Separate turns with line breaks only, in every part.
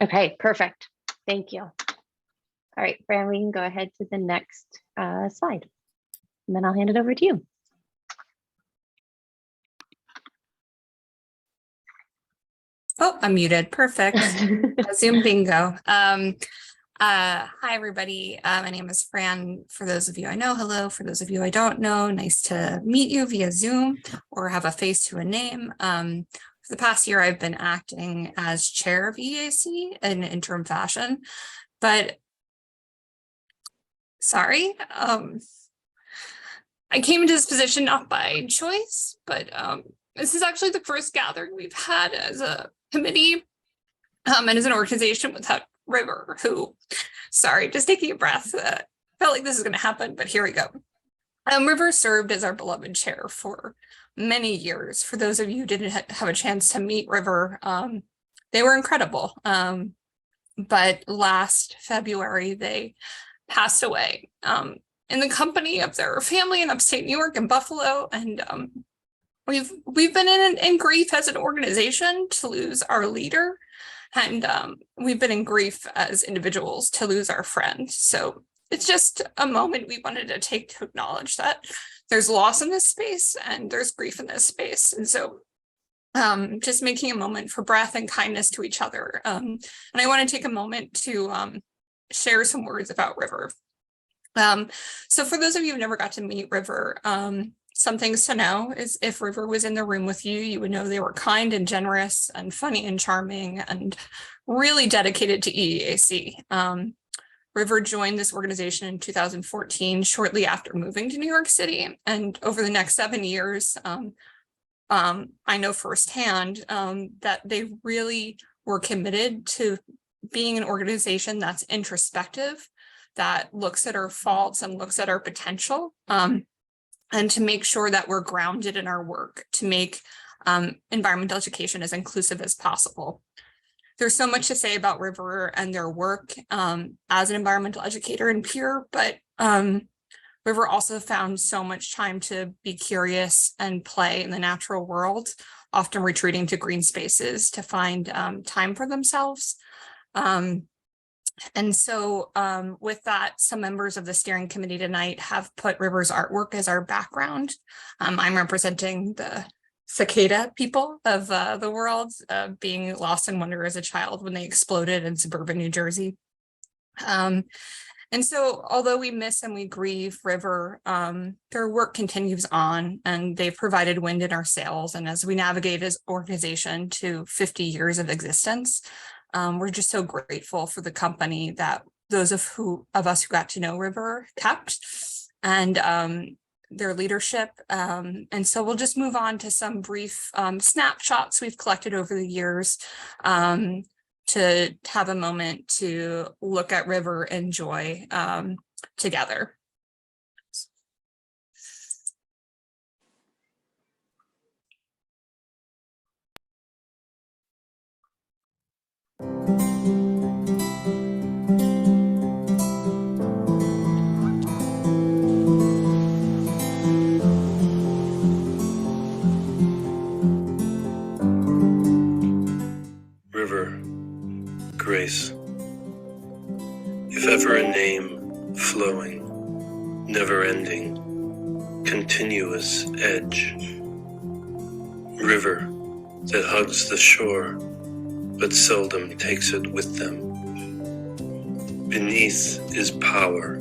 Okay, perfect. Thank you. All right, Fran, we can go ahead to the next slide, and then I'll hand it over to you.
Oh, I'm muted. Perfect. Zoom bingo. Hi, everybody. My name is Fran. For those of you I know, hello. For those of you I don't know, nice to meet you via Zoom or have a face to a name. For the past year, I've been acting as chair of EEAC in interim fashion, but sorry, I came into this position not by choice, but this is actually the first gathering we've had as a committee and as an organization without River, who, sorry, just taking a breath, felt like this is going to happen, but here we go. River served as our beloved chair for many years. For those of you who didn't have a chance to meet River, they were incredible. But last February, they passed away in the company of their family in upstate New York and Buffalo. And we've been in grief as an organization to lose our leader. And we've been in grief as individuals to lose our friend. So it's just a moment we wanted to take to acknowledge that there's loss in this space and there's grief in this space. And so just making a moment for breath and kindness to each other. And I want to take a moment to share some words about River. So for those of you who never got to meet River, some things to know is if River was in the room with you, you would know they were kind and generous and funny and charming and really dedicated to EEAC. River joined this organization in 2014, shortly after moving to New York City. And over the next 7 years, I know firsthand that they really were committed to being an organization that's introspective, that looks at our faults and looks at our potential. And to make sure that we're grounded in our work to make environmental education as inclusive as possible. There's so much to say about River and their work as an environmental educator and peer, but River also found so much time to be curious and play in the natural world, often retreating to green spaces to find time for themselves. And so with that, some members of the steering committee tonight have put River's artwork as our background. I'm representing the cicada people of the world, being lost in wonder as a child when they exploded in suburban New Jersey. And so although we miss and we grieve River, their work continues on and they've provided wind in our sails. And as we navigate as organization to 50 years of existence, we're just so grateful for the company that those of us who got to know River kept and their leadership. And so we'll just move on to some brief snapshots we've collected over the years to have a moment to look at River and Joy together.
River, grace, if ever a name, flowing, never-ending, continuous edge. River that hugs the shore, but seldom takes it with them. Beneath is power,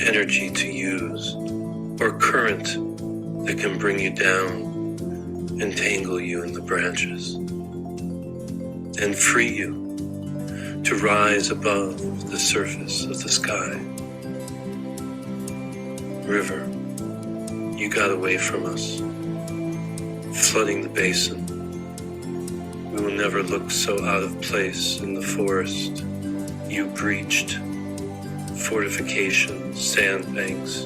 energy to use, or current that can bring you down, entangle you in the branches, and free you to rise above the surface of the sky. River, you got away from us, flooding the basin. We will never look so out of place in the forest. You breached fortifications, sandbanks,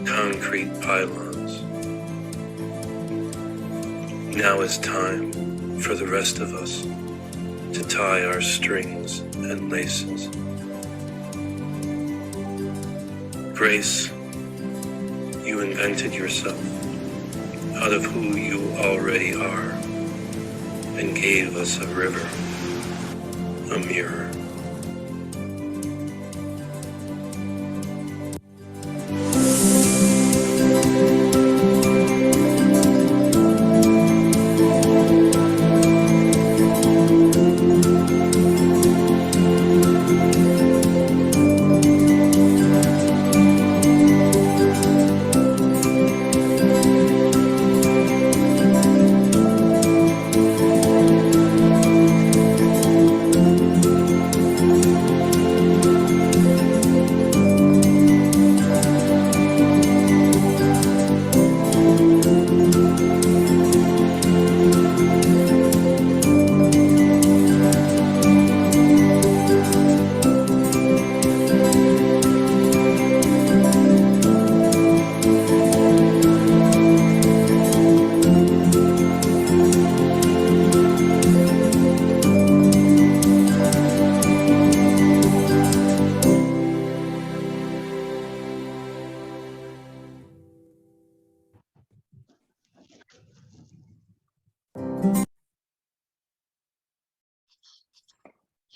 concrete pylons. Now is time for the rest of us to tie our strings and laces. Grace, you invented yourself out of who you already are and gave us a river, a mirror.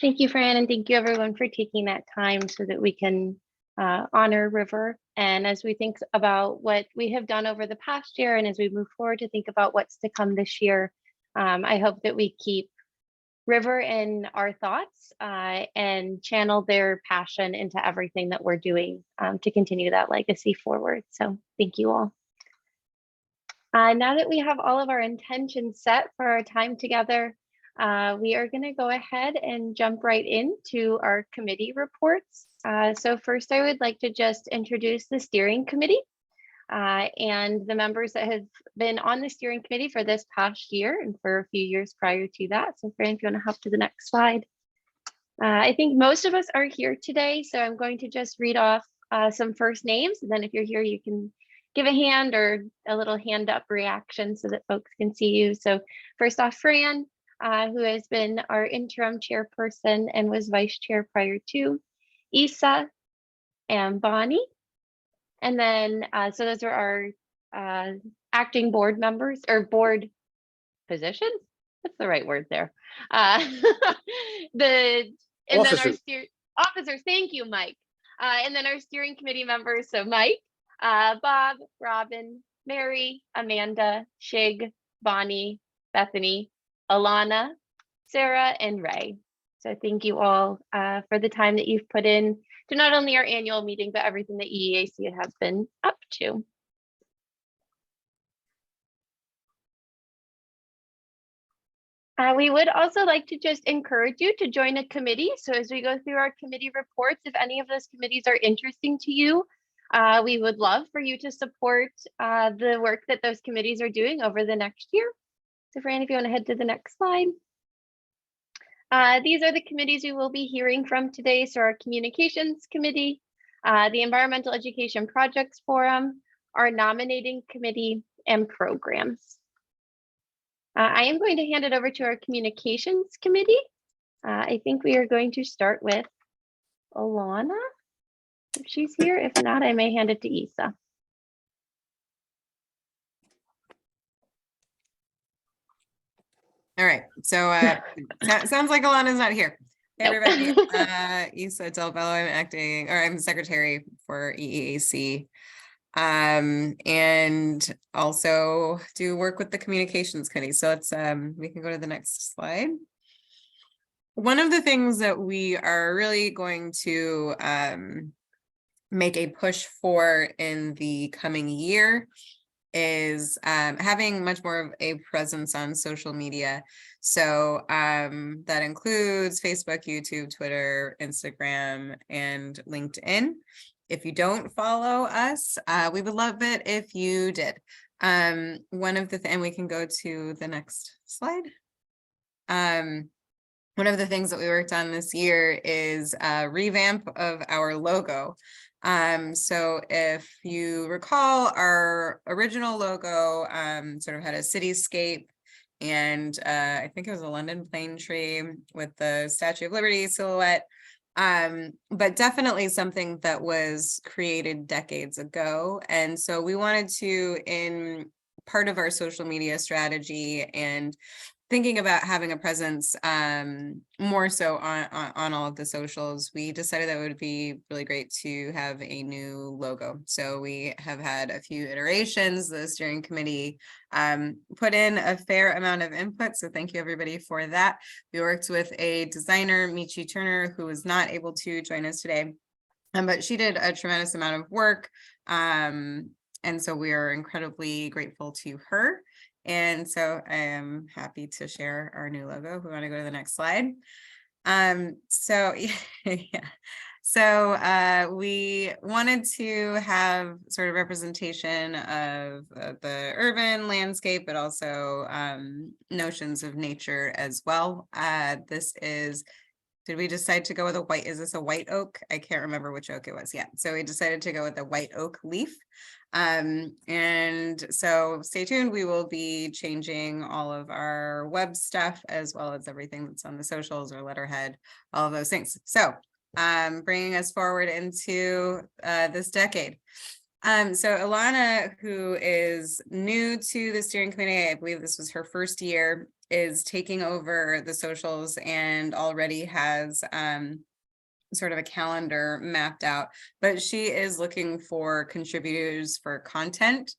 Thank you, Fran, and thank you everyone for taking that time so that we can honor River. And as we think about what we have done over the past year, and as we move forward to think about what's to come this year, I hope that we keep River in our thoughts and channel their passion into everything that we're doing to continue that legacy forward. So thank you all. Now that we have all of our intentions set for our time together, we are going to go ahead and jump right into our committee reports. So first, I would like to just introduce the steering committee and the members that have been on the steering committee for this past year and for a few years prior to that. So Fran, if you want to hop to the next slide. I think most of us are here today, so I'm going to just read off some first names. And then if you're here, you can give a hand or a little hand up reaction so that folks can see you. So first off, Fran, who has been our interim chairperson and was vice chair prior to, Isa and Bonnie. And then, so those are our acting board members or board positions. What's the right word there?
Officers.
Then our officers. Thank you, Mike. And then our steering committee members. So Mike, Bob, Robin, Mary, Amanda, Shig, Bonnie, Bethany, Alana, Sarah, and Ray. So thank you all for the time that you've put in to not only our annual meeting, but everything that EEAC has been up to. We would also like to just encourage you to join a committee. So as we go through our committee reports, if any of those committees are interesting to you, we would love for you to support the work that those committees are doing over the next year. So Fran, if you want to head to the next slide. These are the committees we will be hearing from today. So our communications committee, the environmental education projects forum, our nominating committee, and programs. I am going to hand it over to our communications committee. I think we are going to start with Alana, if she's here. If not, I may hand it to Isa.
All right, so sounds like Alana's not here. Hey, everybody, Isa Delbello, I'm secretary for EEAC. And also do work with the communications committee. So let's we can go to the next slide. One of the things that we are really going to make a push for in the coming year is having much more of a presence on social media. So that includes Facebook, YouTube, Twitter, Instagram, and LinkedIn. If you don't follow us, we would love it if you did. One of the and we can go to the next slide. One of the things that we worked on this year is a revamp of our logo. So if you recall, our original logo sort of had a cityscape, and I think it was a London plane tree with the Statue of Liberty silhouette. But definitely something that was created decades ago. And so we wanted to, in part of our social media strategy and thinking about having a presence more so on all of the socials, we decided that it would be really great to have a new logo. So we have had a few iterations. The steering committee put in a fair amount of input, so thank you everybody for that. We worked with a designer, Michi Turner, who was not able to join us today, but she did a tremendous amount of work. And so we are incredibly grateful to her. And so I am happy to share our new logo. We want to go to the next slide. So yeah. So we wanted to have sort of representation of the urban landscape, but also notions of nature as well. Did we decide to go with a white? Is this a white oak? I can't remember which oak it was. Yeah. So we decided to go with a white oak leaf. And so stay tuned. We will be changing all of our web stuff as well as everything that's on the socials or letterhead, all of those things. So bringing us forward into this decade. So Ilana, who is new to the steering committee, I believe this was her first year, is taking over the socials and already has sort of a calendar mapped out, but she is looking for contributors for content.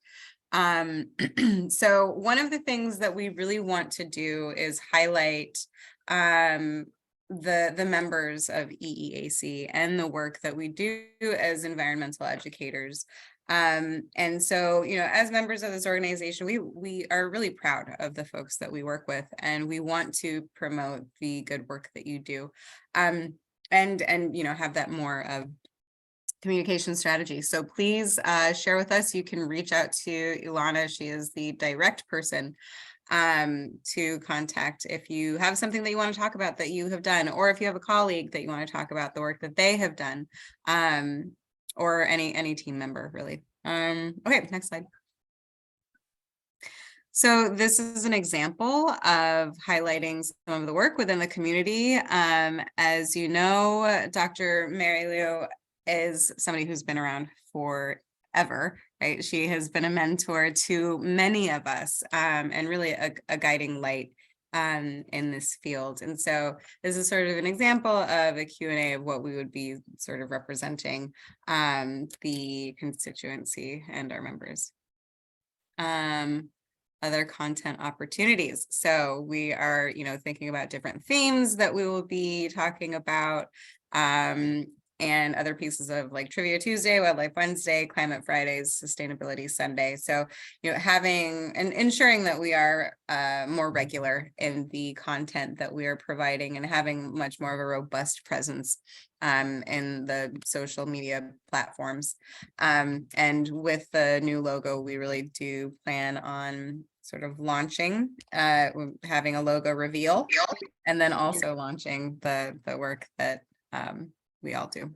So one of the things that we really want to do is highlight the members of EEAC and the work that we do as environmental educators. And so, you know, as members of this organization, we are really proud of the folks that we work with, and we want to promote the good work that you do. And you know, have that more of communication strategy. So please share with us. You can reach out to Ilana. She is the direct person to contact if you have something that you want to talk about that you have done, or if you have a colleague that you want to talk about the work that they have done, or any team member, really. Okay, next slide. So this is an example of highlighting some of the work within the community. As you know, Dr. Mary Lou is somebody who's been around forever, right? She has been a mentor to many of us, and really a guiding light in this field. And so this is sort of an example of a Q&A of what we would be sort of representing the constituency and our members. Other content opportunities. So we are, you know, thinking about different themes that we will be talking about, and other pieces of like Trivia Tuesday, Wildlife Wednesday, Climate Fridays, Sustainability Sunday. So, you know, having and ensuring that we are more regular in the content that we are providing and having much more of a robust presence in the social media platforms. And with the new logo, we really do plan on sort of launching, having a logo reveal, and then also launching the work that we all do.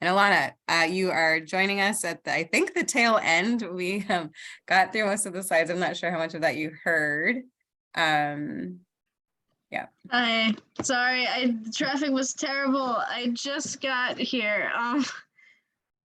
And Ilana, you are joining us at I think the tail end. We got through most of the slides. I'm not sure how much of that you heard. Yeah.
Hi, sorry, the traffic was terrible. I just got here.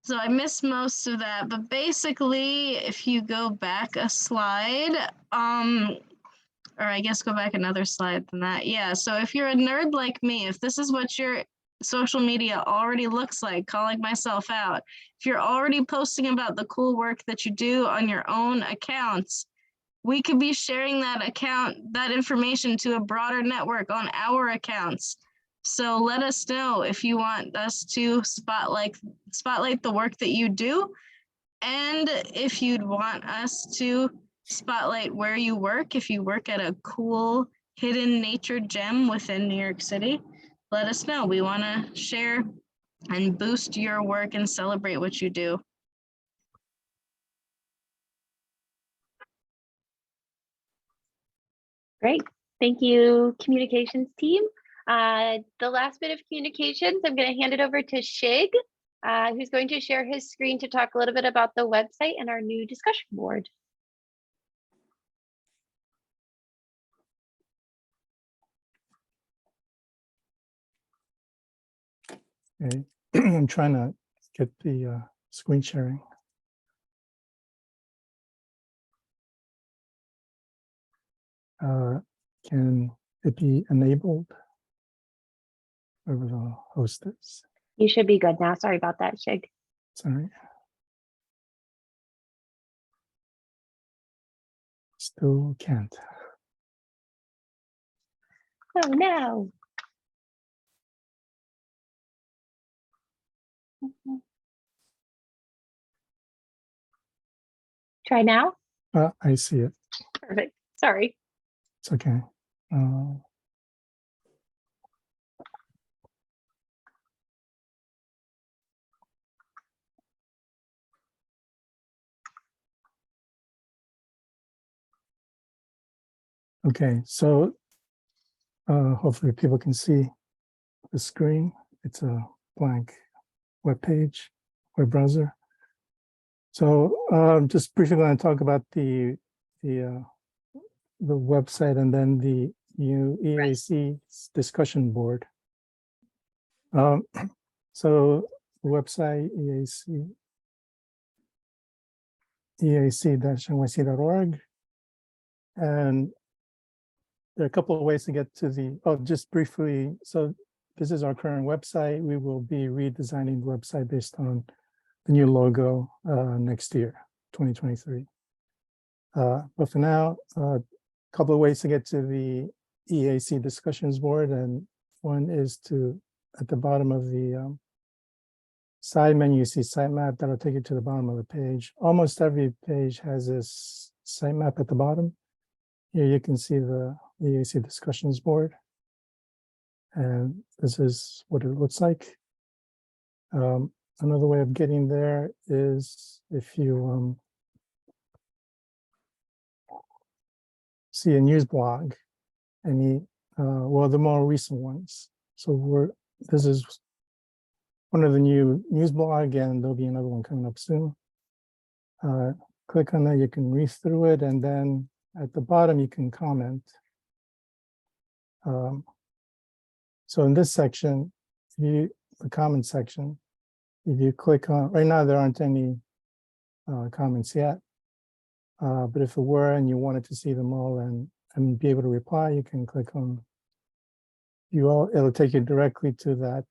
So I missed most of that, but basically if you go back a slide, or I guess go back another slide than that. Yeah, so if you're a nerd like me, if this is what your social media already looks like, calling myself out, if you're already posting about the cool work that you do on your own accounts, we could be sharing that information to a broader network on our accounts. So let us know if you want us to spotlight the work that you do, and if you'd want us to spotlight where you work. If you work at a cool hidden nature gem within New York City, let us know. We want to share and boost your work and celebrate what you do.
Great. Thank you, communications team. The last bit of communications, I'm going to hand it over to Shig, who's going to share his screen to talk a little bit about the website and our new discussion board.
Okay, I'm trying to get the screen sharing. Can it be enabled? Whoever the host is.
You should be good now. Sorry about that, Shig.
Sorry. Still can't.
Oh no. Try now.
I see it.
Perfect. Sorry.
It's okay. Okay, so hopefully people can see the screen. It's a blank web page, web browser. So just briefly going to talk about the website and then the new EAC discussion board. So the website EAC-NYC.org, and there are a couple of ways to get to the, just briefly, so this is our current website. We will be redesigning the website based on the new logo next year, 2023. But for now, a couple of ways to get to the EAC discussions board, and one is to, at the bottom of the side menu, you see sitemap. That'll take you to the bottom of the page. Almost every page has this sitemap at the bottom. Here you can see the EAC discussions board. And this is what it looks like. Another way of getting there is if you see a news blog, well, the more recent ones. So this is one of the new news blog, and there'll be another one coming up soon. Click on that, you can read through it, and then at the bottom you can comment. So in this section, the comment section, if you click on, right now there aren't any comments yet, but if it were and you wanted to see them all and be able to reply, you can click on it'll take you directly to that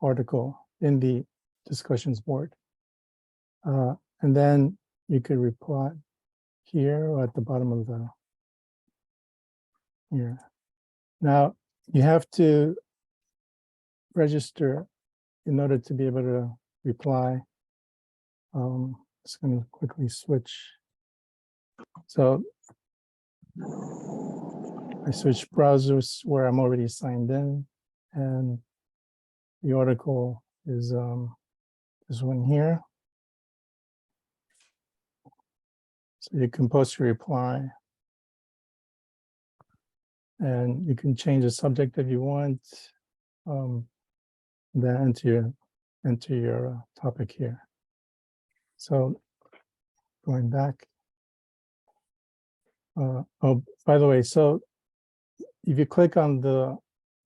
article in the discussions board. And then you could reply here or at the bottom of here. Now, you have to register in order to be able to reply. Just going to quickly switch. So I switch browsers where I'm already signed in, and the article is this one here. So you can post your reply, and you can change the subject if you want. Then enter your topic here. So going back. Oh, by the way, so if you click on the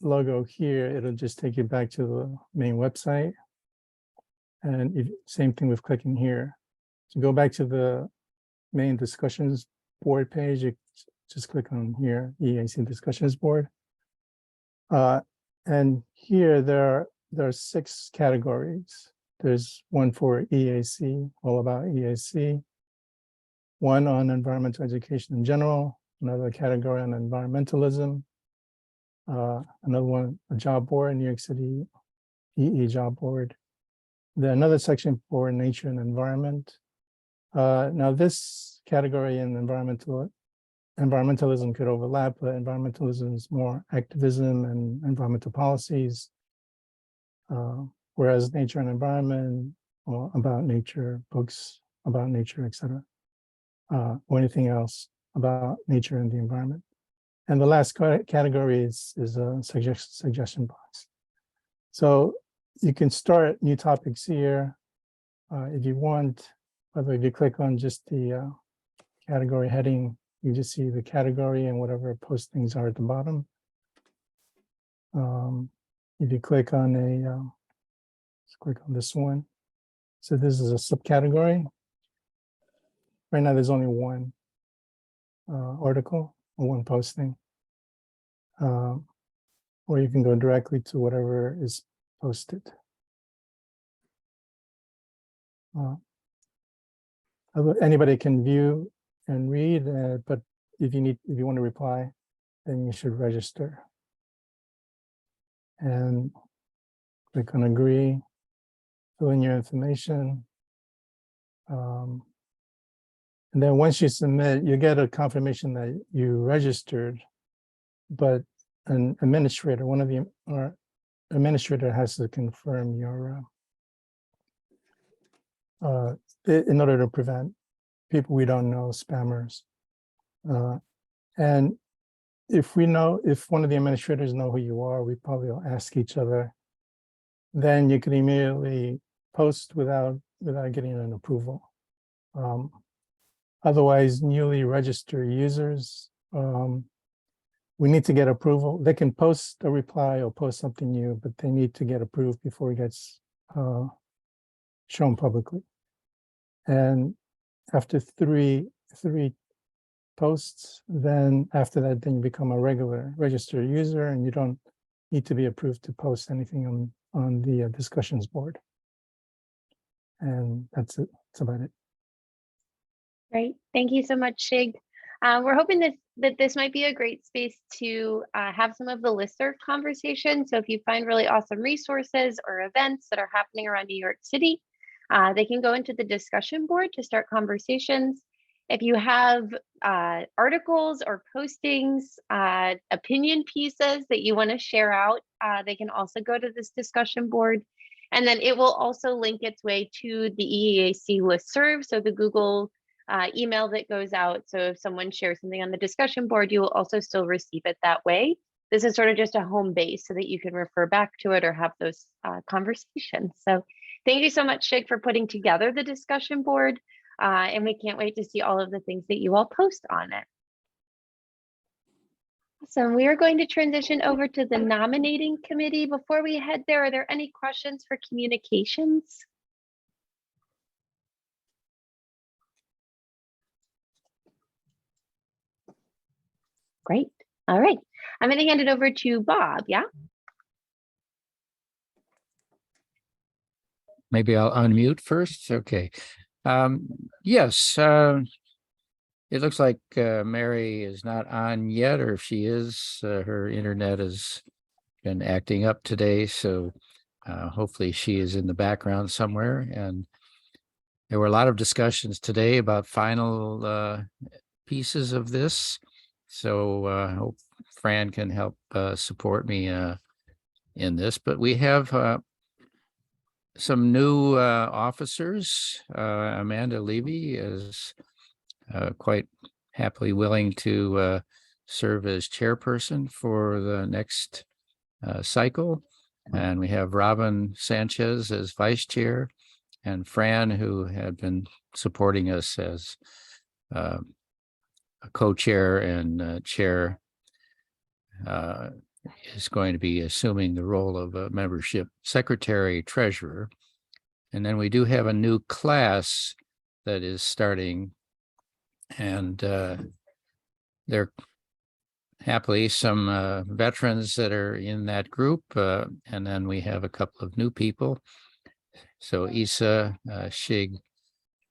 logo here, it'll just take you back to the main website. And same thing with clicking here. To go back to the main discussions board page, you just click on here, EAC discussions board. And here there are 6 categories. There's one for EAC, all about EAC. One on environmental education in general, another category on environmentalism, another one, a job board, New York City EE job board. Then another section for nature and environment. Now this category in environmentalism could overlap, but environmentalism is more activism and environmental policies, whereas nature and environment, or about nature, books about nature, etc. Or anything else about nature and the environment. And the last category is a suggestion box. So you can start new topics here if you want. By the way, if you click on just the category heading, you just see the category and whatever postings are at the bottom. If you click on let's click on this one. So this is a subcategory. Right now, there's only one article or one posting. or you can go directly to whatever is posted. Anybody can view and read, but if you want to reply, then you should register. And click on agree, fill in your information. And then once you submit, you get a confirmation that you registered, but an administrator, one of the administrator has to confirm your, in order to prevent people we don't know, spammers. And if one of the administrators know who you are, we probably will ask each other, then you can immediately post without getting an approval. Otherwise, newly registered users, we need to get approval. They can post a reply or post something new, but they need to get approved before it gets shown publicly. And after three posts, then after that, then you become a regular registered user, and you don't need to be approved to post anything on the discussions board. And that's it. That's about it.
Great. Thank you so much, Shig. We're hoping that this might be a great space to have some of the listserv conversations. So if you find really awesome resources or events that are happening around New York City, they can go into the discussion board to start conversations. If you have articles or postings, opinion pieces that you want to share out, they can also go to this discussion board. And then it will also link its way to the EEAC listserv, so the Google email that goes out. So if someone shares something on the discussion board, you will also still receive it that way. This is sort of just a home base so that you can refer back to it or have those conversations. So thank you so much, Shig, for putting together the discussion board. And we can't wait to see all of the things that you all post on it. So we are going to transition over to the nominating committee. Before we head there, are there any questions for communications? Great. All right. I'm going to hand it over to Bob. Yeah.
Maybe I'll unmute first. Okay. Yes, it looks like Mary is not on yet, or if she is, her internet has been acting up today. So hopefully she is in the background somewhere. And there were a lot of discussions today about final pieces of this. So I hope Fran can help support me in this. But we have some new officers. Amanda Levy is quite happily willing to serve as chairperson for the next cycle. And we have Robin Sanchez as vice chair, and Fran, who had been supporting us as a co-chair and chair, is going to be assuming the role of a membership secretary treasurer. And then we do have a new class that is starting, and there are happily some veterans that are in that group, and then we have a couple of new people. So Isa, Shig,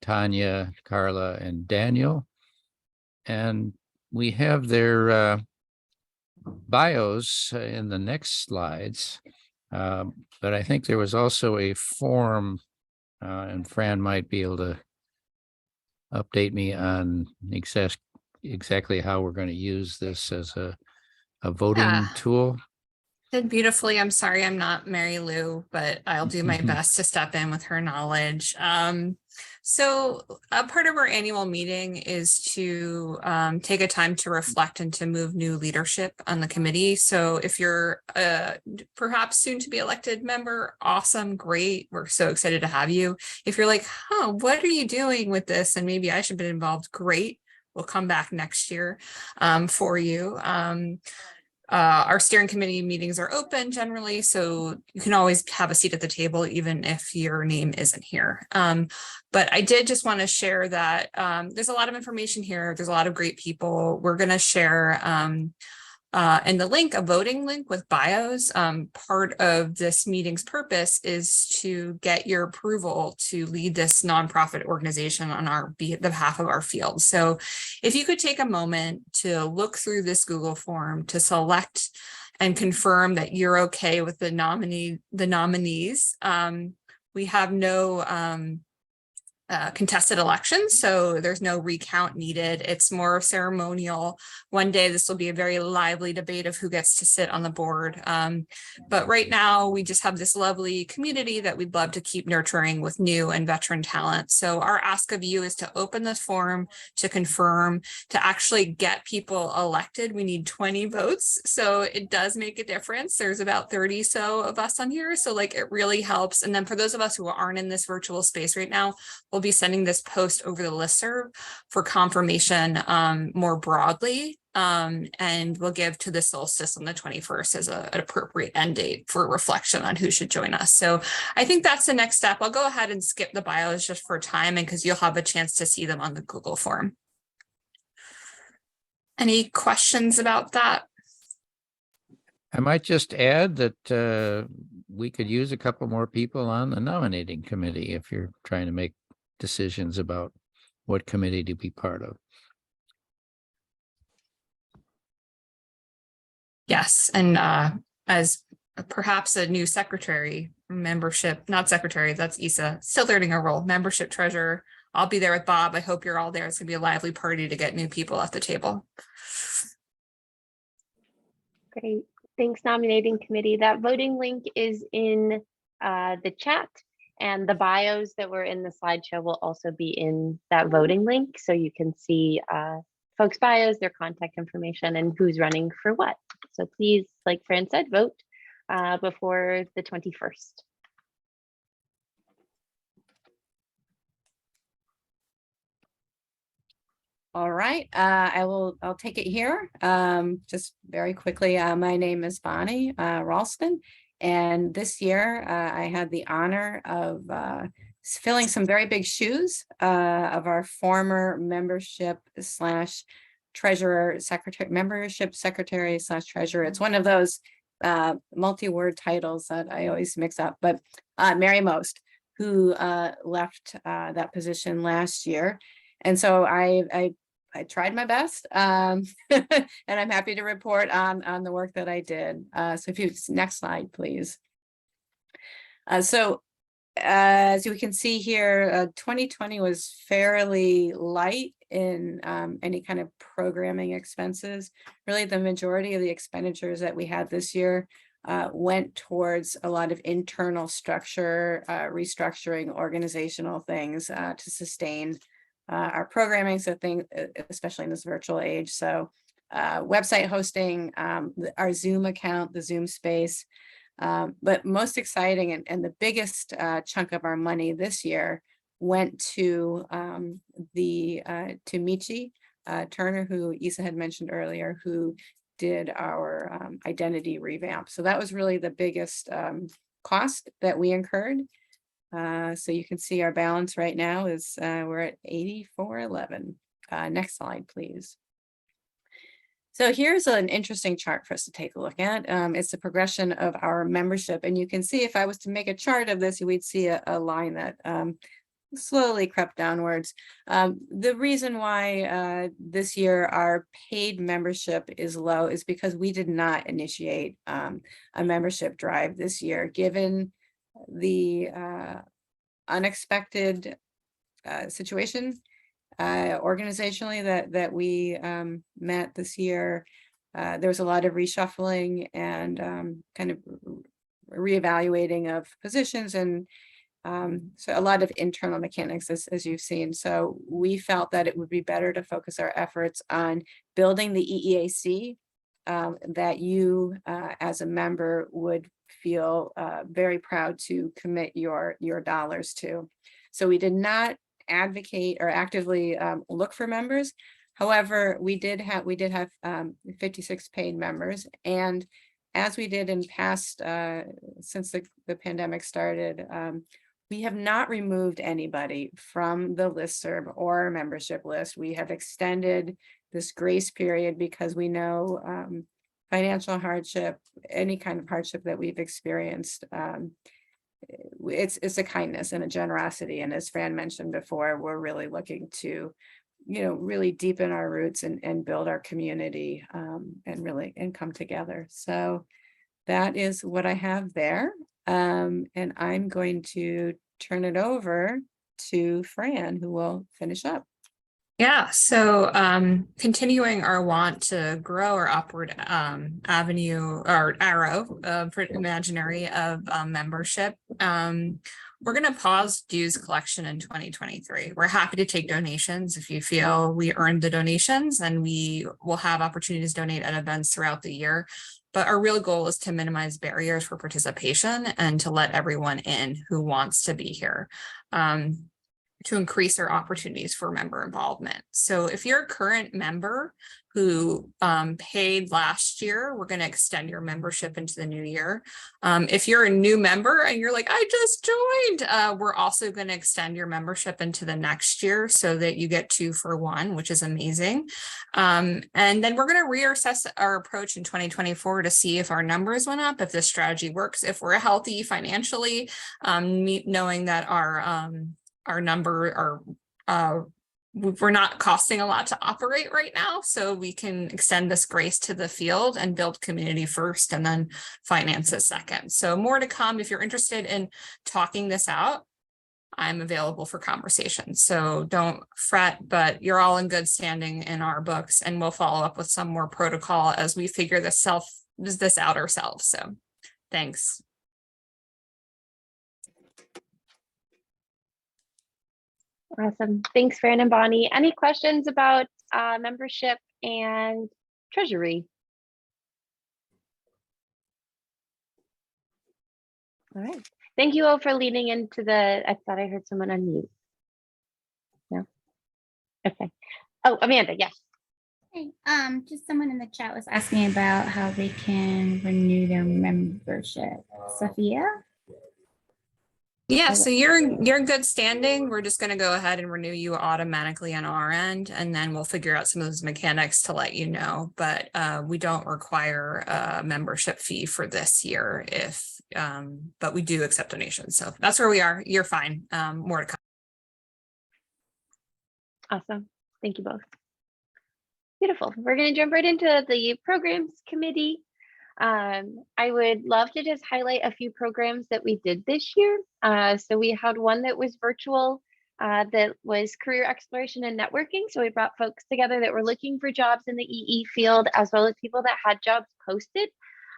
Tanya, Carla, and Daniel. And we have their bios in the next slides, but I think there was also a form, and Fran might be able to update me on exactly how we're going to use this as a voting tool.
Did beautifully. I'm sorry I'm not Mary Lou, but I'll do my best to step in with her knowledge. So a part of our annual meeting is to take a time to reflect and to move new leadership on the committee. So if you're perhaps soon to be elected member, awesome, great. We're so excited to have you. If you're like, what are you doing with this? And maybe I should have been involved, great. We'll come back next year for you. Our steering committee meetings are open generally, so you can always have a seat at the table, even if your name isn't here. But I did just want to share that there's a lot of information here. There's a lot of great people. We're going to share and the link, a voting link with bios. Part of this meeting's purpose is to get your approval to lead this nonprofit organization on the behalf of our field. So if you could take a moment to look through this Google form to select and confirm that you're okay with the nominees. We have no contested elections, so there's no recount needed. It's more ceremonial. One day this will be a very lively debate of who gets to sit on the board. But right now we just have this lovely community that we'd love to keep nurturing with new and veteran talent. So our ask of you is to open this form, to confirm, to actually get people elected. We need 20 votes. So it does make a difference. There's about 30 so of us on here. So like it really helps. And then for those of us who aren't in this virtual space right now, we'll be sending this post over the listserv for confirmation more broadly, and we'll give to the solstice on the 21st as an appropriate end date for reflection on who should join us. So I think that's the next step. I'll go ahead and skip the bios just for time and because you'll have a chance to see them on the Google form. Any questions about that?
I might just add that we could use a couple more people on the nominating committee if you're trying to make decisions about what committee to be part of.
Yes, and as perhaps a new secretary, membership, not secretary, that's Isa, still learning her role, membership treasurer. I'll be there with Bob. I hope you're all there. It's gonna be a lively party to get new people at the table.
Great. Thanks, nominating committee. That voting link is in the chat, and the bios that were in the slideshow will also be in that voting link. So you can see folks' bios, their contact information, and who's running for what. So please, like Fran said, vote before the 21st.
All right, I'll take it here. Just very quickly, my name is Bonnie Ralston, and this year I had the honor of filling some very big shoes of our former membership slash treasurer secretary, membership secretary slash treasurer. It's one of those multi-word titles that I always mix up, but Mary Most, who left that position last year. And so I tried my best, and I'm happy to report on the work that I did. So if you, next slide, please. So as you can see here, 2020 was fairly light in any kind of programming expenses. Really, the majority of the expenditures that we had this year went towards a lot of internal structure, restructuring, organizational things to sustain our programming, so especially in this virtual age. So website hosting, our Zoom account, the Zoom space, but most exciting and the biggest chunk of our money this year went to Michi Turner, who Isa had mentioned earlier, who did our identity revamp. So that was really the biggest cost that we incurred. So you can see our balance right now is we're at 8411. Next slide, please. So here's an interesting chart for us to take a look at. It's the progression of our membership. And you can see if I was to make a chart of this, we'd see a line that slowly crept downwards. The reason why this year our paid membership is low is because we did not initiate a membership drive this year, given the unexpected situation organizationally that we met this year. There was a lot of reshuffling and kind of reevaluating of positions, and so a lot of internal mechanics as you've seen. So we felt that it would be better to focus our efforts on building the EEAC that you as a member would feel very proud to commit your dollars to. So we did not advocate or actively look for members. However, we did have 56 paid members, and as we did in past since the pandemic started, we have not removed anybody from the listserv or membership list. We have extended this grace period because we know financial hardship, any kind of hardship that we've experienced. It's a kindness and a generosity. And as Fran mentioned before, we're really looking to, really deepen our roots and build our community and come together. So that is what I have there. And I'm going to turn it over to Fran, who will finish up.
Yeah, so continuing our want to grow our upward avenue or arrow for imaginary of membership, we're going to pause dues collection in 2023. We're happy to take donations if you feel we earned the donations, and we will have opportunities to donate at events throughout the year. But our real goal is to minimize barriers for participation and to let everyone in who wants to be here. To increase our opportunities for member involvement. So if you're a current member who paid last year, we're going to extend your membership into the new year. If you're a new member and you're like, I just joined, we're also going to extend your membership into the next year so that you get 2 for 1, which is amazing. And then we're going to reassess our approach in 2024 to see if our numbers went up, if this strategy works, if we're healthy financially, knowing that our number we're not costing a lot to operate right now, so we can extend this grace to the field and build community first and then finances second. So more to come. If you're interested in talking this out, I'm available for conversation. So don't fret, but you're all in good standing in our books, and we'll follow up with some more protocol as we figure this out ourselves. So thanks.
Awesome. Thanks, Fran and Bonnie. Any questions about membership and treasury? All right. Thank you all for leaning into I thought I heard someone unmute. No? Okay. Oh, Amanda, yes.
Hey, just someone in the chat was asking about how they can renew their membership. Sophia?
Yeah, so you're in good standing. We're just going to go ahead and renew you automatically on our end, and then we'll figure out some of those mechanics to let you know. But we don't require a membership fee for this year, but we do accept donations. So that's where we are. You're fine. More to come.
Awesome. Thank you both. Beautiful. We're going to jump right into the programs committee. I would love to just highlight a few programs that we did this year. So we had one that was virtual, that was career exploration and networking. So we brought folks together that were looking for jobs in the EE field, as well as people that had jobs posted.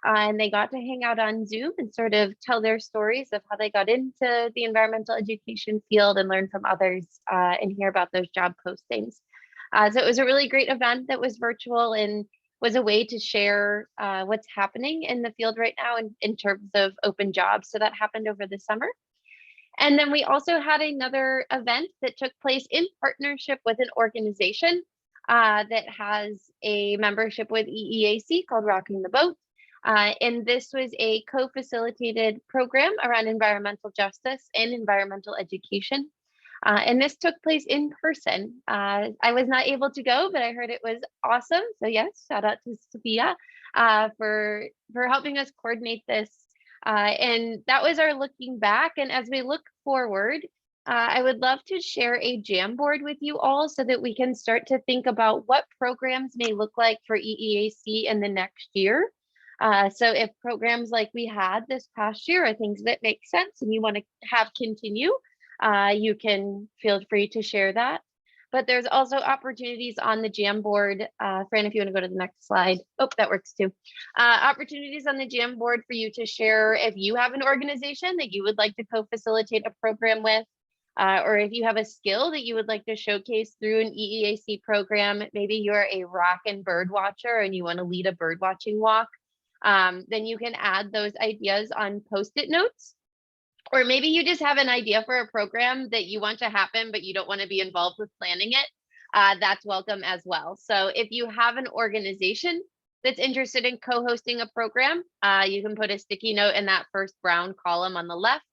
And they got to hang out on Zoom and sort of tell their stories of how they got into the environmental education field and learn from others and hear about those job postings. So it was a really great event that was virtual and was a way to share what's happening in the field right now in terms of open jobs. So that happened over the summer. And then we also had another event that took place in partnership with an organization that has a membership with EEAC called Rocking the Boat. And this was a co-facilitated program around environmental justice and environmental education. And this took place in person. I was not able to go, but I heard it was awesome. So yes, shout out to Sophia for helping us coordinate this. And that was our looking back. And as we look forward, I would love to share a Jamboard with you all so that we can start to think about what programs may look like for EEAC in the next year. So if programs like we had this past year are things that make sense and you want to have continue, you can feel free to share that. But there's also opportunities on the Jamboard. Fran, if you want to go to the next slide. Oh, that works too. Opportunities on the Jamboard for you to share if you have an organization that you would like to co-facilitate a program with, or if you have a skill that you would like to showcase through an EEAC program. Maybe you're a rock and bird watcher and you want to lead a bird watching walk. Then you can add those ideas on Post-it notes. Or maybe you just have an idea for a program that you want to happen, but you don't want to be involved with planning it. That's welcome as well. So if you have an organization that's interested in co-hosting a program, you can put a sticky note in that first brown column on the left.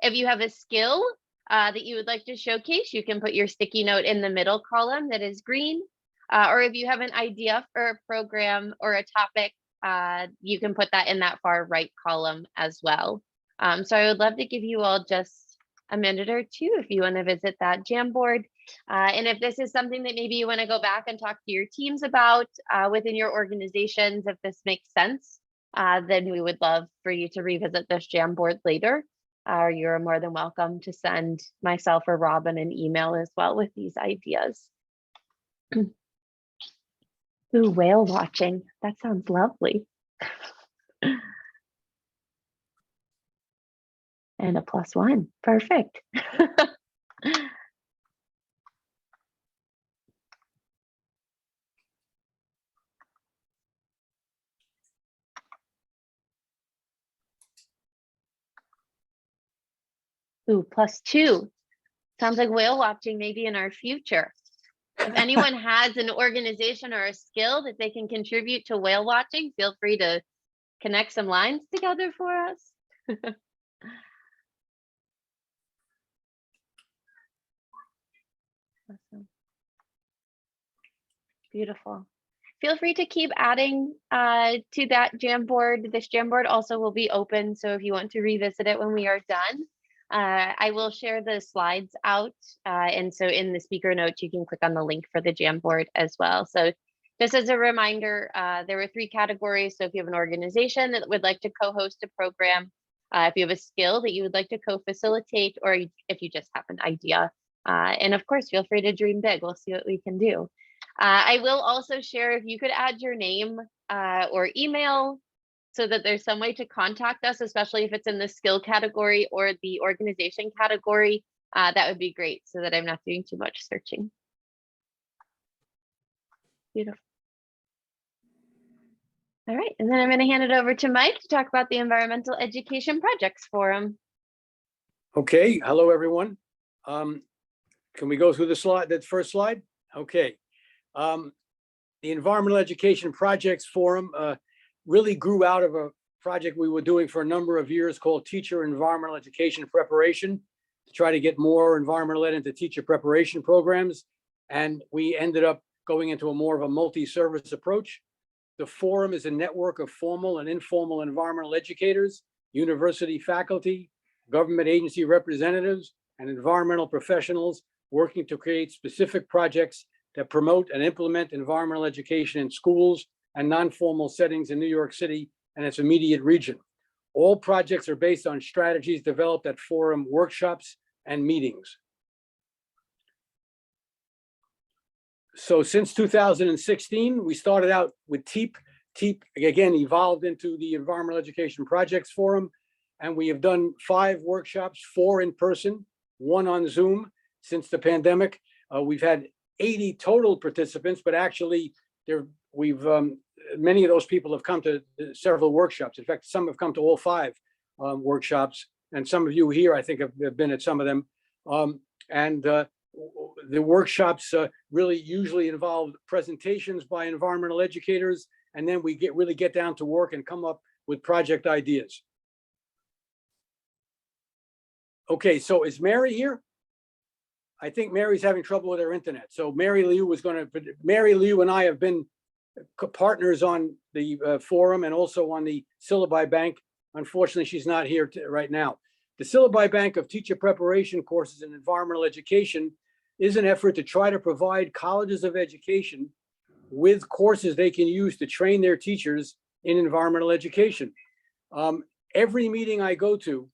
If you have a skill that you would like to showcase, you can put your sticky note in the middle column that is green. Or if you have an idea for a program or a topic you can put that in that far right column as well. So I would love to give you all just a minute or two if you want to visit that Jamboard. And if this is something that maybe you want to go back and talk to your teams about within your organizations, if this makes sense, then we would love for you to revisit this Jamboard later. You're more than welcome to send myself or Robin an email as well with these ideas. Ooh, whale watching. That sounds lovely. And a +1. Perfect. Ooh, +2. Sounds like whale watching maybe in our future. If anyone has an organization or a skill that they can contribute to whale watching, feel free to connect some lines together for us. Awesome. Beautiful. Feel free to keep adding to that Jamboard. This Jamboard also will be open, so if you want to revisit it when we are done, I will share the slides out. And so in the speaker notes, you can click on the link for the Jamboard as well. So just as a reminder, there were 3 categories. So if you have an organization that would like to co-host a program, if you have a skill that you would like to co-facilitate, or if you just have an idea, and of course, feel free to dream big. We'll see what we can do. I will also share if you could add your name or email so that there's some way to contact us, especially if it's in the skill category or the organization category. That would be great so that I'm not doing too much searching. Beautiful. All right, and then I'm going to hand it over to Mike to talk about the Environmental Education Projects Forum.
Okay, hello everyone. Can we go through the slide, that first slide? Okay. The Environmental Education Projects Forum really grew out of a project we were doing for a number of years called Teacher Environmental Education Preparation, to try to get more environmental ed into teacher preparation programs. And we ended up going into a more of a multi-service approach. The forum is a network of formal and informal environmental educators, university faculty, government agency representatives, and environmental professionals working to create specific projects that promote and implement environmental education in schools and non-formal settings in New York City and its immediate region. All projects are based on strategies developed at forum workshops and meetings. So since 2016, we started out with TEEP. TEEP, again, evolved into the Environmental Education Projects Forum, and we have done 5 workshops, 4 in person, 1 on Zoom since the pandemic. We've had 80 total participants, but actually many of those people have come to several workshops. In fact, some have come to all 5 workshops, and some of you here, I think, have been at some of them. The workshops really usually involve presentations by environmental educators, and then we really get down to work and come up with project ideas. Okay, so is Mary here? I think Mary's having trouble with her internet. So Mary Liu and I have been partners on the forum and also on the syllabi bank. Unfortunately, she's not here right now. The syllabi bank of teacher preparation courses in environmental education is an effort to try to provide colleges of education with courses they can use to train their teachers in environmental education. Every meeting I go to,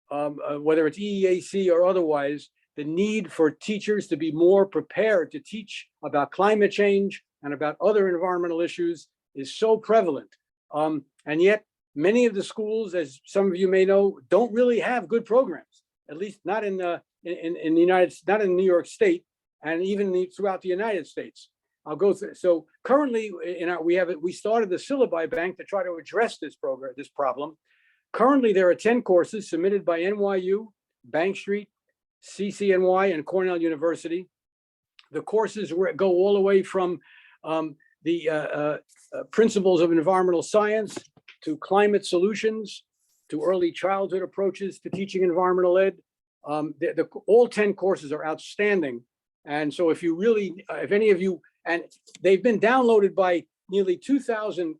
whether it's EEAC or otherwise, the need for teachers to be more prepared to teach about climate change and about other environmental issues is so prevalent. And yet many of the schools, as some of you may know, don't really have good programs, at least not in the not in New York State, and even throughout the United States. I'll go through. So currently, we started the syllabi bank to try to address this problem. Currently, there are 10 courses submitted by NYU, Bank Street, CCNY, and Cornell University. The courses go all the way from the principles of environmental science to climate solutions to early childhood approaches to teaching environmental ed. All 10 courses are outstanding. And so if any of you, and they've been downloaded by nearly 2,000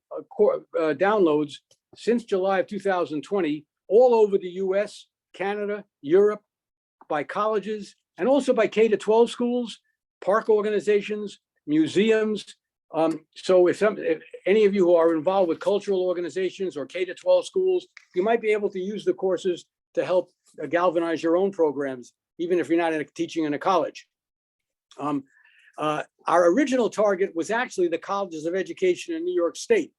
downloads since July of 2020, all over the US, Canada, Europe, by colleges, and also by K-12 schools, park organizations, museums. So if any of you who are involved with cultural organizations or K-12 schools, you might be able to use the courses to help galvanize your own programs, even if you're not teaching in a college. Our original target was actually the colleges of education in New York State,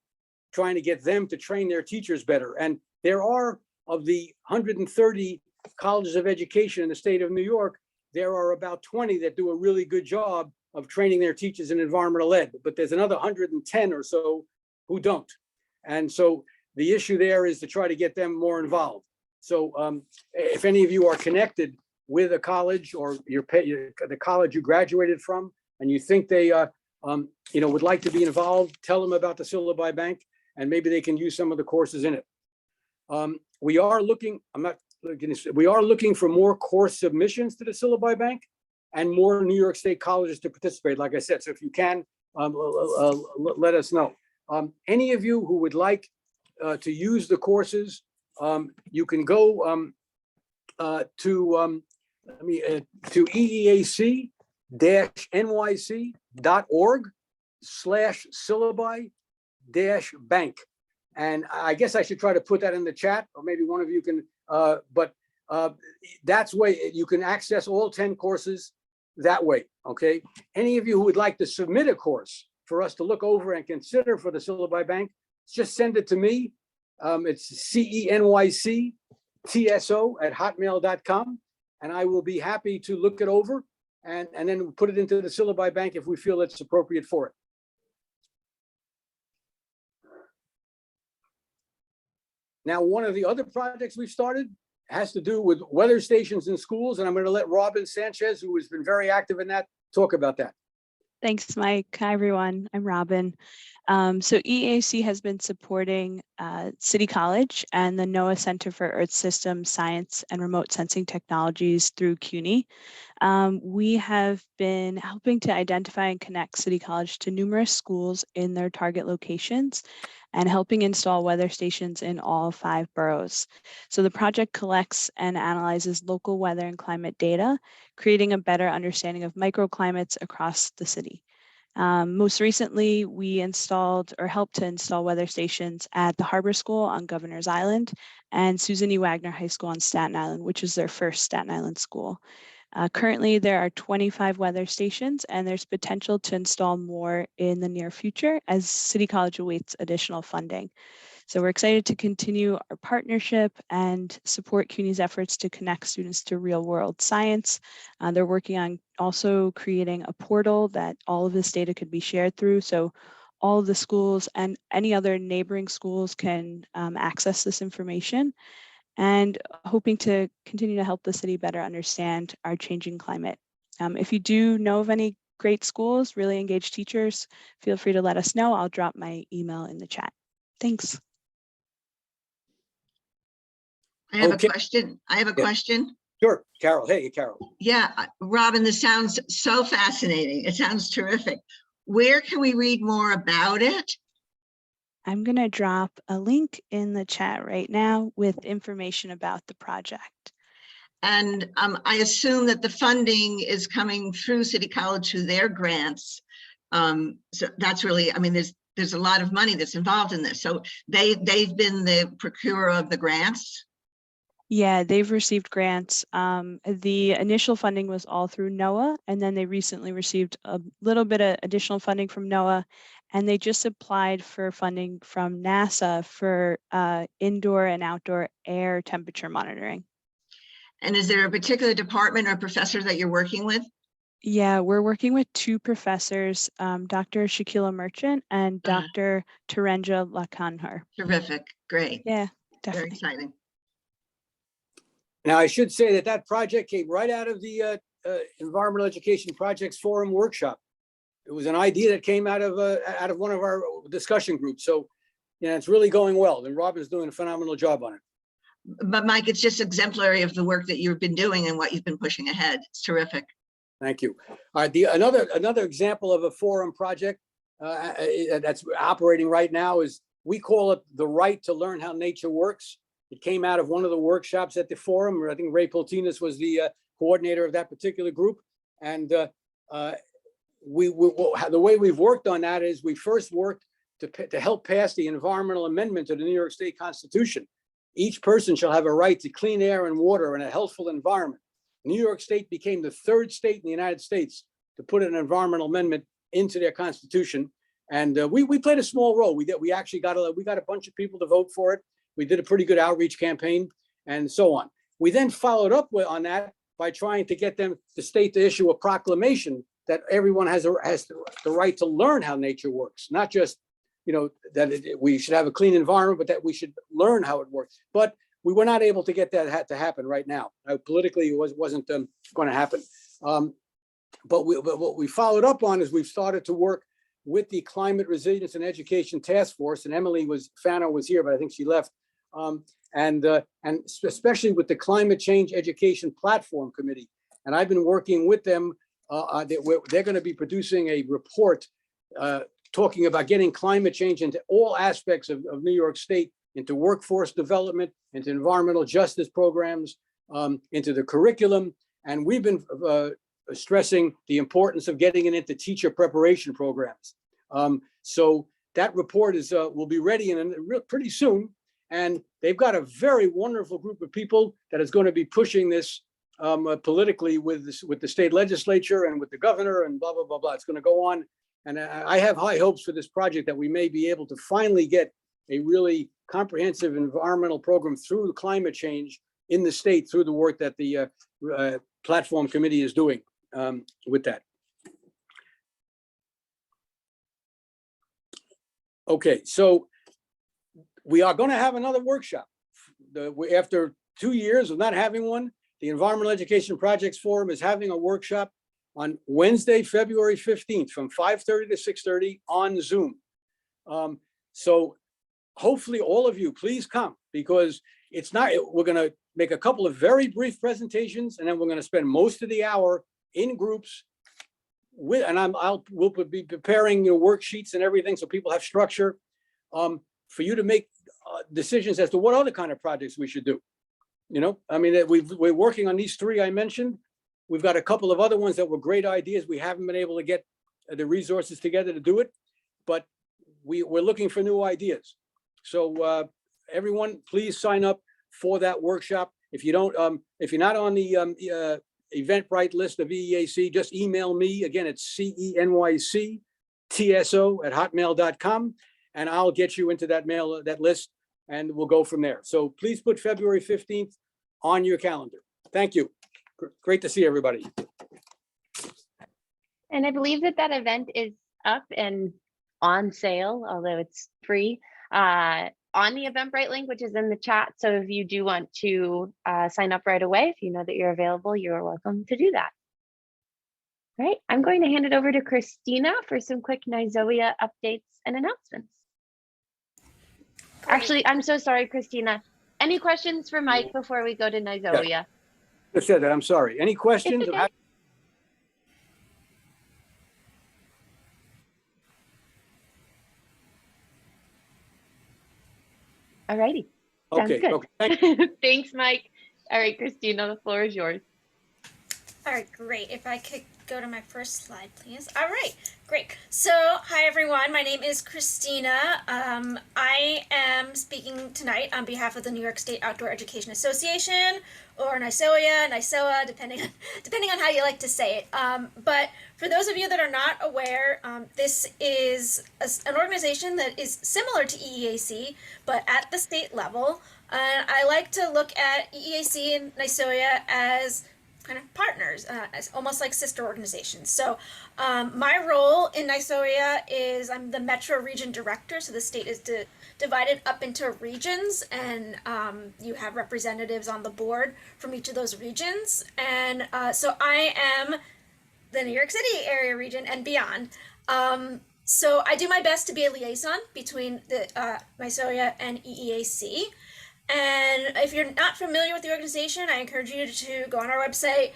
trying to get them to train their teachers better. And there are, of the 130 colleges of education in the state of New York, there are about 20 that do a really good job of training their teachers in environmental ed, but there's another 110 or so who don't. And so the issue there is to try to get them more involved. So if any of you are connected with a college or the college you graduated from, and you think they would like to be involved, tell them about the Syllabi Bank, and maybe they can use some of the courses in it. We are looking, we are looking for more course submissions to the Syllabi Bank and more New York State colleges to participate, like I said. So if you can, let us know. Any of you who would like to use the courses, you can go to EEAC-NYC.org/syllabi-bank. And I guess I should try to put that in the chat, or maybe one of you can, but that's way you can access all 10 courses that way, okay? Any of you who would like to submit a course for us to look over and consider for the Syllabi Bank, just send it to me. It's CENYCTSO@hotmail.com, and I will be happy to look it over and then put it into the Syllabi Bank if we feel it's appropriate for it. Now, one of the other projects we've started has to do with weather stations in schools, and I'm going to let Robin Sanchez, who has been very active in that, talk about that.
Thanks, Mike. Hi, everyone. I'm Robin. So EEAC has been supporting City College and the NOAA Center for Earth Systems Science and Remote Sensing Technologies through CUNY. We have been helping to identify and connect City College to numerous schools in their target locations and helping install weather stations in all 5 boroughs. So the project collects and analyzes local weather and climate data, creating a better understanding of microclimates across the city. Most recently, we installed or helped to install weather stations at the Harbor School on Governor's Island and Susan E. Wagner High School on Staten Island, which is their first Staten Island school. Currently, there are 25 weather stations, and there's potential to install more in the near future as City College awaits additional funding. So we're excited to continue our partnership and support CUNY's efforts to connect students to real-world science. They're working on also creating a portal that all of this data could be shared through, so all of the schools and any other neighboring schools can access this information, and hoping to continue to help the city better understand our changing climate. If you do know of any great schools, really engaged teachers, feel free to let us know. I'll drop my email in the chat. Thanks.
I have
Okay.
a question. I have a question.
Sure, Carol. Hey, Carol.
Yeah, Robin, this sounds so fascinating. It sounds terrific. Where can we read more about it?
I'm going to drop a link in the chat right now with information about the project.
And I assume that the funding is coming through City College through their grants. So that's really, I mean, there's a lot of money that's involved in this. So they've been the procurer of the grants.
Yeah, they've received grants. The initial funding was all through NOAA, and then they recently received a little bit of additional funding from NOAA, and they just applied for funding from NASA for indoor and outdoor air temperature monitoring.
And is there a particular department or professor that you're working with?
Yeah, we're working with 2 professors, Dr. Shakila Merchant and Dr. Tarenja Lakanhar.
Terrific, great.
Yeah,
Very
definitely.
exciting.
Now, I should say that project came right out of the Environmental Education Projects Forum workshop. It was an idea that came out of one of our discussion groups. So, yeah, it's really going well, and Robin's doing a phenomenal job on it.
But Mike, it's just exemplary of the work that you've been doing and what you've been pushing ahead. It's terrific.
Thank you. All right, another example of a forum project that's operating right now is, we call it the right to learn how nature works. It came out of one of the workshops at the forum. I think Ray Poltinas was the coordinator of that particular group. And the way we've worked on that is we first worked to help pass the environmental amendment to the New York State Constitution. Each person shall have a right to clean air and water and a healthful environment. New York State became the third state in the United States to put an environmental amendment into their constitution. And we played a small role. We actually got a bunch of people to vote for it. We did a pretty good outreach campaign and so on. We then followed up on that by trying to get them, the state to issue a proclamation that everyone has the right to learn how nature works, not just, that we should have a clean environment, but that we should learn how it works. But we were not able to get that to happen right now. Politically, it wasn't going to happen. But what we followed up on is we've started to work with the Climate Resilience and Education Task Force, and Fano was here, but I think she left. And especially with the Climate Change Education Platform Committee. And I've been working with them. They're going to be producing a report talking about getting climate change into all aspects of New York State, into workforce development, into environmental justice programs, into the curriculum. And we've been stressing the importance of getting it into teacher preparation programs. So that report will be ready pretty soon. And they've got a very wonderful group of people that is going to be pushing this politically with the state legislature and with the governor and blah, blah, blah, blah. It's going to go on. And I have high hopes for this project that we may be able to finally get a really comprehensive environmental program through climate change in the state through the work that the platform committee is doing with that. Okay, so we are going to have another workshop. After 2 years of not having one, the Environmental Education Projects Forum is having a workshop on Wednesday, February 15th from 5:30 to 6:30 on Zoom. So hopefully all of you, please come, because we're going to make a couple of very brief presentations, and then we're going to spend most of the hour in groups we'll be preparing your worksheets and everything so people have structure for you to make decisions as to what other kind of projects we should do. I mean, we're working on these three I mentioned. We've got a couple of other ones that were great ideas. We haven't been able to get the resources together to do it, but we're looking for new ideas. So everyone, please sign up for that workshop. If you're not on the Eventbrite list of EEAC, just email me. Again, it's CENYCTSO@hotmail.com, and I'll get you into that list, and we'll go from there. So please put February 15th on your calendar. Thank you. Great to see everybody.
And I believe that event is up and on sale, although it's free, on the Eventbrite link, which is in the chat. So if you do want to sign up right away, if you know that you're available, you're welcome to do that. All right, I'm going to hand it over to Christina for some quick NYSOIA updates and announcements. Actually, I'm so sorry, Christina. Any questions for Mike before we go to NYSOIA?
Yeah. I said that, I'm sorry. Any questions?
Okay. All righty. Sounds good.
Okay. Thank you.
Thanks, Mike. All right, Christina, the floor is yours.
All right, great. If I could go to my first slide, please. All right, great. So, hi everyone. My name is Christina. I am speaking tonight on behalf of the New York State Outdoor Education Association, or NYSOIA, NYSOA, depending on how you like to say it. But for those of you that are not aware, this is an organization that is similar to EEAC, but at the state level. And I like to look at EEAC and NYSOIA as kind of partners, as almost like sister organizations. So my role in NYSOIA is I'm the Metro Region Director. So the state is divided up into regions, and you have representatives on the board from each of those regions. And so I am the New York City area region and beyond. So I do my best to be a liaison between the NYSOIA and EEAC. And if you're not familiar with the organization, I encourage you to go on our website,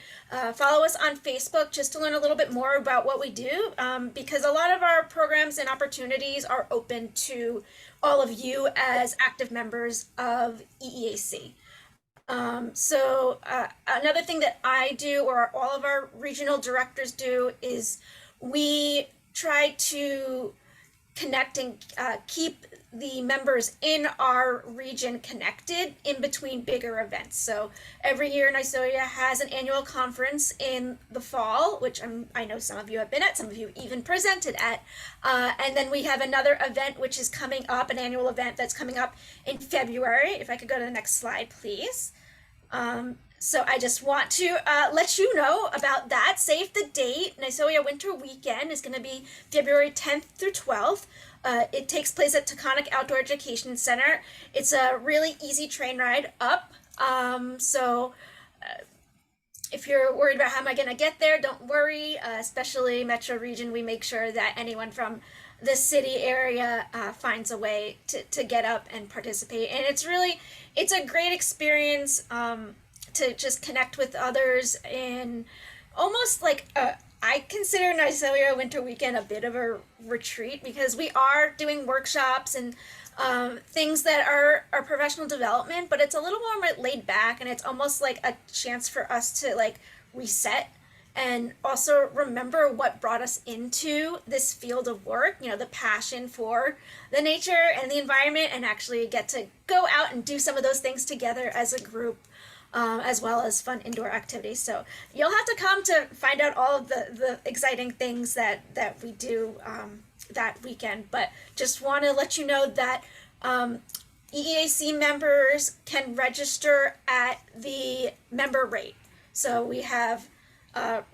follow us on Facebook just to learn a little bit more about what we do, because a lot of our programs and opportunities are open to all of you as active members of EEAC. So another thing that I do, or all of our regional directors do, is we try to connect and keep the members in our region connected in between bigger events. So every year NYSOIA has an annual conference in the fall, which I know some of you have been at, some of you even presented at. And then we have another event which is coming up, an annual event that's coming up in February. If I could go to the next slide, please. So I just want to let you know about that. Save the date. NYSOIA Winter Weekend is going to be February 10th through 12th. It takes place at Taconic Outdoor Education Center. It's a really easy train ride up. If you're worried about how am I going to get there, don't worry. Especially Metro Region, we make sure that anyone from the city area finds a way to get up and participate. And it's a great experience to just connect with others in almost like I consider NYSOIA Winter Weekend a bit of a retreat, because we are doing workshops and things that are professional development, but it's a little more laid back, and it's almost like a chance for us to like reset and also remember what brought us into this field of work, you know, the passion for the nature and the environment, and actually get to go out and do some of those things together as a group. As well as fun indoor activities. So you'll have to come to find out all of the exciting things that we do that weekend. But just want to let you know that EEAC members can register at the member rate. So we have,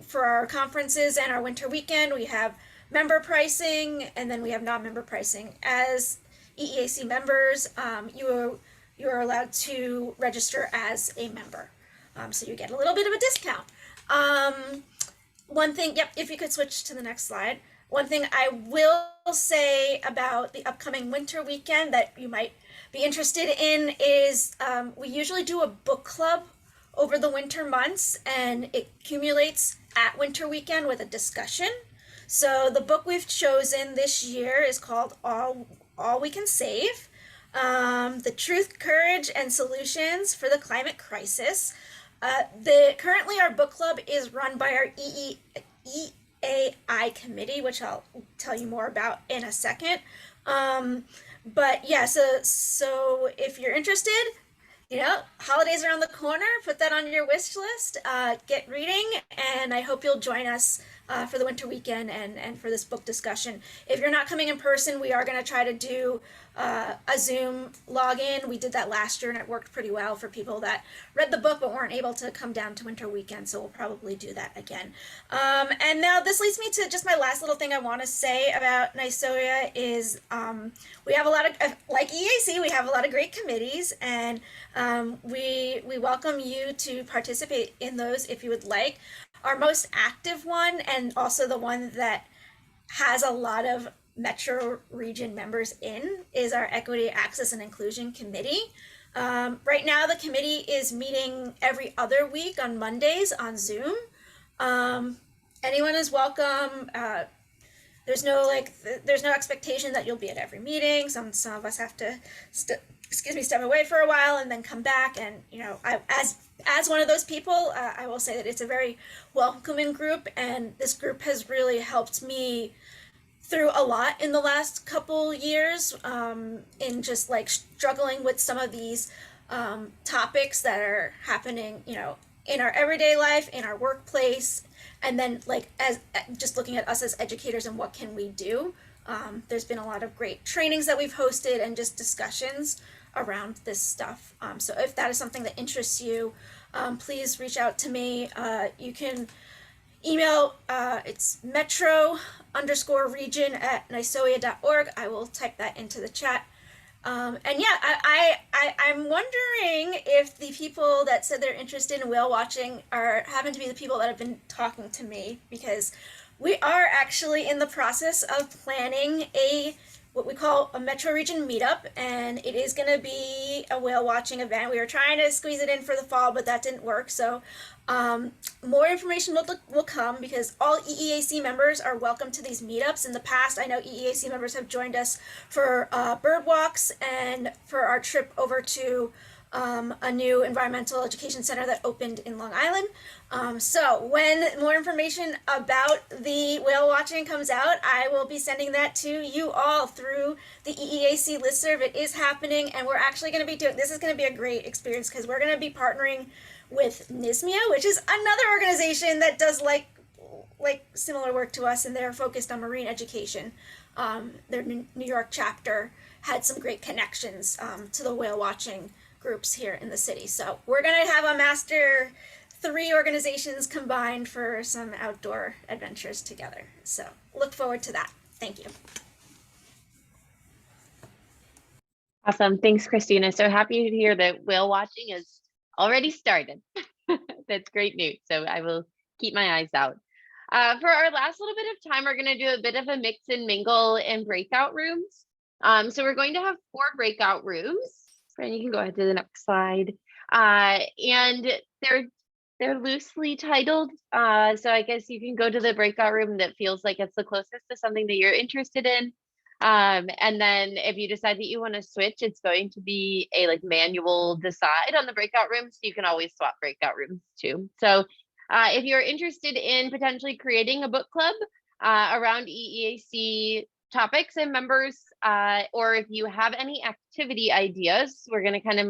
for our conferences and our winter weekend, we have member pricing, and then we have non-member pricing. As EEAC members, you are allowed to register as a member. So you get a little bit of a discount. One thing, if you could switch to the next slide. One thing I will say about the upcoming winter weekend that you might be interested in is we usually do a book club over the winter months, and it accumulates at winter weekend with a discussion. So the book we've chosen this year is called All We Can Save. The Truth, Courage, and Solutions for the Climate Crisis. Currently our book club is run by our EEAI committee, which I'll tell you more about in a second. But yeah, so if you're interested, you know, holidays around the corner, put that on your wish list, get reading, and I hope you'll join us for the winter weekend and for this book discussion. If you're not coming in person, we are going to try to do a Zoom login. We did that last year and it worked pretty well for people that read the book but weren't able to come down to winter weekend, so we'll probably do that again. And now this leads me to just my last little thing I want to say about NYSOIA is we have a lot of, like EAC, we have a lot of great committees, and we welcome you to participate in those if you would like. Our most active one, and also the one that has a lot of Metro Region members in, is our Equity, Access, and Inclusion Committee. Right now, the committee is meeting every other week on Mondays on Zoom. Anyone is welcome. There's no expectation that you'll be at every meeting. Some of us have to step away for a while and then come back. And you know, as one of those people, I will say that it's a very welcoming group, and this group has really helped me through a lot in the last couple years, in just like struggling with some of these topics that are happening, you know, in our everyday life, in our workplace, and then like as just looking at us as educators and what can we do. There's been a lot of great trainings that we've hosted and just discussions around this stuff. So if that is something that interests you, please reach out to me. You can email, it's metro_region@nysoia.org. I will type that into the chat. And yeah, I'm wondering if the people that said they're interested in whale watching happen to be the people that have been talking to me, because we are actually in the process of planning a what we call a Metro Region meetup, and it is going to be a whale watching event. We were trying to squeeze it in for the fall, but that didn't work. So more information will come, because all EEAC members are welcome to these meetups. In the past, I know EEAC members have joined us for bird walks and for our trip over to a new environmental education center that opened in Long Island. So when more information about the whale watching comes out, I will be sending that to you all through the EEAC listserv. It is happening, and we're actually going to be doing, this is going to be a great experience, because we're going to be partnering with NISMIA, which is another organization that does like similar work to us, and they're focused on marine education. Their New York chapter had some great connections to the whale watching groups here in the city. So we're going to have a master 3 organizations combined for some outdoor adventures together. So look forward to that. Thank you.
Awesome. Thanks, Christina. So happy to hear that whale watching is already started. That's great news. So I will keep my eyes out. For our last little bit of time, we're going to do a bit of a mix and mingle in breakout rooms. So we're going to have 4 breakout rooms. And you can go ahead to the next slide. And they're loosely titled. So I guess you can go to the breakout room that feels like it's the closest to something that you're interested in. And then if you decide that you want to switch, it's going to be a manual decide on the breakout rooms. So you can always swap breakout rooms too. So if you're interested in potentially creating a book club around EEAC topics and members, or if you have any activity ideas, we're going to kind of